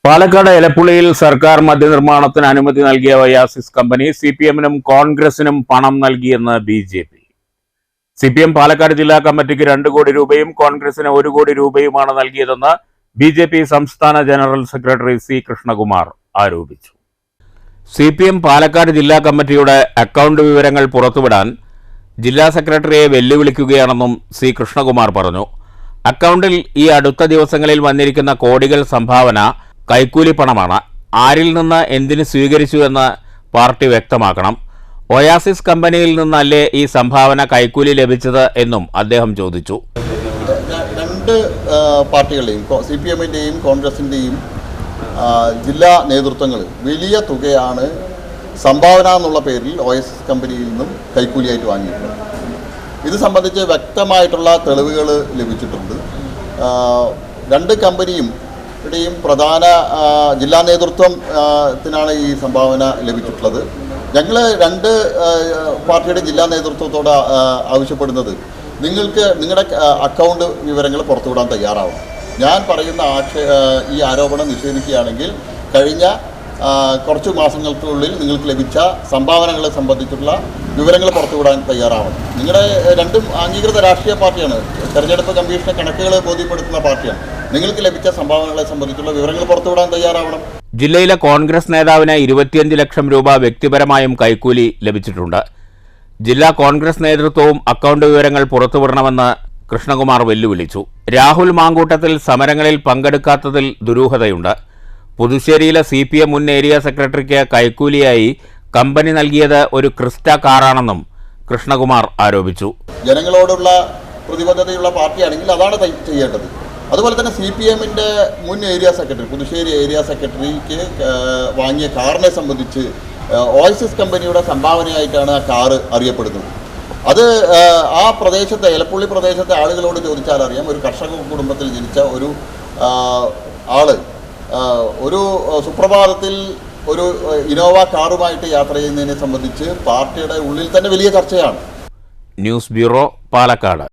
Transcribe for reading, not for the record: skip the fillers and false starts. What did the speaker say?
പാലക്കാട് എലപ്പുള്ളിയിൽ സർക്കാർ മദ്യനിർമ്മാണത്തിന് അനുമതി നൽകിയ ഒയാസിസ് കമ്പനി സിപിഎമ്മിനും കോൺഗ്രസിനും പണം നൽകിയെന്ന് ബിജെപി. സിപിഎം പാലക്കാട് ജില്ലാ കമ്മിറ്റിക്ക് 2 കോടി രൂപയും കോൺഗ്രസിന് 1 കോടി രൂപയുമാണ് നൽകിയതെന്ന് ബിജെപി സംസ്ഥാന ജനറൽ സെക്രട്ടറി സി കൃഷ്ണകുമാർ ആരോപിച്ചു. സിപിഎം പാലക്കാട് ജില്ലാ കമ്മിറ്റിയുടെ അക്കൗണ്ട് വിവരങ്ങൾ പുറത്തുവിടാൻ ജില്ലാ സെക്രട്ടറിയെ വെല്ലുവിളിക്കുകയാണെന്നും സി കൃഷ്ണകുമാർ പറഞ്ഞു. അക്കൗണ്ടിൽ ഈ അടുത്ത ദിവസങ്ങളിൽ വന്നിരിക്കുന്ന കോടികൾ സംഭാവന കൈക്കൂലി പണമാണ്. ആരിൽ നിന്ന് എന്തിനു സ്വീകരിച്ചു എന്ന് പാർട്ടി വ്യക്തമാക്കണം. ഒയാസിസ് കമ്പനിയിൽ നിന്നല്ലേ ഈ സംഭാവന കൈക്കൂലി ലഭിച്ചത് എന്നും അദ്ദേഹം ചോദിച്ചു. രണ്ട് പാർട്ടികളുടെയും സിപിഎമ്മിൻ്റെയും കോൺഗ്രസിൻ്റെയും ജില്ലാ നേതൃത്വങ്ങൾ വലിയ തുകയാണ് സംഭാവന എന്നുള്ള പേരിൽ ഒയാസിസ് കമ്പനിയിൽ നിന്നും കൈക്കൂലിയായിട്ട് വാങ്ങിയിട്ടുള്ളത്. ഇത് സംബന്ധിച്ച് വ്യക്തമായിട്ടുള്ള തെളിവുകൾ ലഭിച്ചിട്ടുണ്ട്. രണ്ട് കമ്പനിയും പ്രധാന ജില്ലാ നേതൃത്വത്തിനാണ് ഈ സംഭാവന ലഭിച്ചിട്ടുള്ളത്. ഞങ്ങൾ രണ്ട് പാർട്ടിയുടെ ജില്ലാ നേതൃത്വത്തോട് ആവശ്യപ്പെടുന്നത് നിങ്ങളുടെ അക്കൗണ്ട് വിവരങ്ങൾ പുറത്തുവിടാൻ തയ്യാറാവണം. ഞാൻ പറയുന്ന ഈ ആരോപണം നിഷേധിക്കുകയാണെങ്കിൽ കഴിഞ്ഞ കുറച്ച് മാസങ്ങൾക്കുള്ളിൽ നിങ്ങൾക്ക് ലഭിച്ച സംഭാവനകളെ സംബന്ധിച്ചുള്ള വിവരങ്ങൾ പുറത്തുവിടാൻ തയ്യാറാവണം. നിങ്ങളുടെ രണ്ടും അംഗീകൃത രാഷ്ട്രീയ പാർട്ടിയാണ്, തെരഞ്ഞെടുപ്പ് കമ്മീഷനെ കണക്കുകൾ ബോധ്യപ്പെടുത്തുന്ന പാർട്ടിയാണ്. നിങ്ങൾക്ക് ലഭിച്ച സംഭാവനകളെ സംബന്ധിച്ചുള്ള വിവരങ്ങൾ പുറത്തുവിടാൻ തയ്യാറാവണം. ജില്ലയിലെ കോൺഗ്രസ് നേതാവിന് 25 ലക്ഷം രൂപ വ്യക്തിപരമായും കൈക്കൂലി ലഭിച്ചിട്ടുണ്ട്. ജില്ലാ കോൺഗ്രസ് നേതൃത്വവും അക്കൗണ്ട് വിവരങ്ങൾ പുറത്തുവിടണമെന്ന് കൃഷ്ണകുമാർ വെല്ലുവിളിച്ചു. രാഹുൽ മാങ്കൂട്ടത്തിൽ സമരങ്ങളിൽ പങ്കെടുക്കാത്തതിൽ ദുരൂഹതയുണ്ട്. പുതുശ്ശേരിയിലെ സിപിഎം മുൻ ഏരിയ സെക്രട്ടറിക്ക് കൈക്കൂലിയായി കമ്പനി നൽകിയത് ഒരു ക്രിസ്റ്റ കാറാണെന്നും കൃഷ്ണകുമാർ ആരോപിച്ചു. ജനങ്ങളോടുള്ള പ്രതിബദ്ധതയുള്ള പാർട്ടിയാണെങ്കിൽ അതാണ് ചെയ്യേണ്ടത്. അതുപോലെ തന്നെ സിപിഎമ്മിൻ്റെ മുൻ ഏരിയ സെക്രട്ടറി, പുതുശ്ശേരി ഏരിയ സെക്രട്ടറിക്ക് വാങ്ങിയ കാറിനെ സംബന്ധിച്ച് ഒയാസിസ് കമ്പനിയുടെ സംഭാവനയായിട്ടാണ് ആ കാറ് അറിയപ്പെടുന്നത്. അത് ആ പ്രദേശത്തെ എലപ്പുള്ളി പ്രദേശത്തെ ആളുകളോട് ചോദിച്ചാൽ അറിയാം. ഒരു കർഷക കുടുംബത്തിൽ ജനിച്ച ഒരു ആള് ഒരു സുപ്രഭാതത്തിൽ ഒരു ഇനോവ കാറുമായിട്ട് യാത്ര ചെയ്യുന്നതിനെ സംബന്ധിച്ച് പാർട്ടിയുടെ ഉള്ളിൽ തന്നെ വലിയ ചർച്ചയാണ്. News bureau, Palakkad.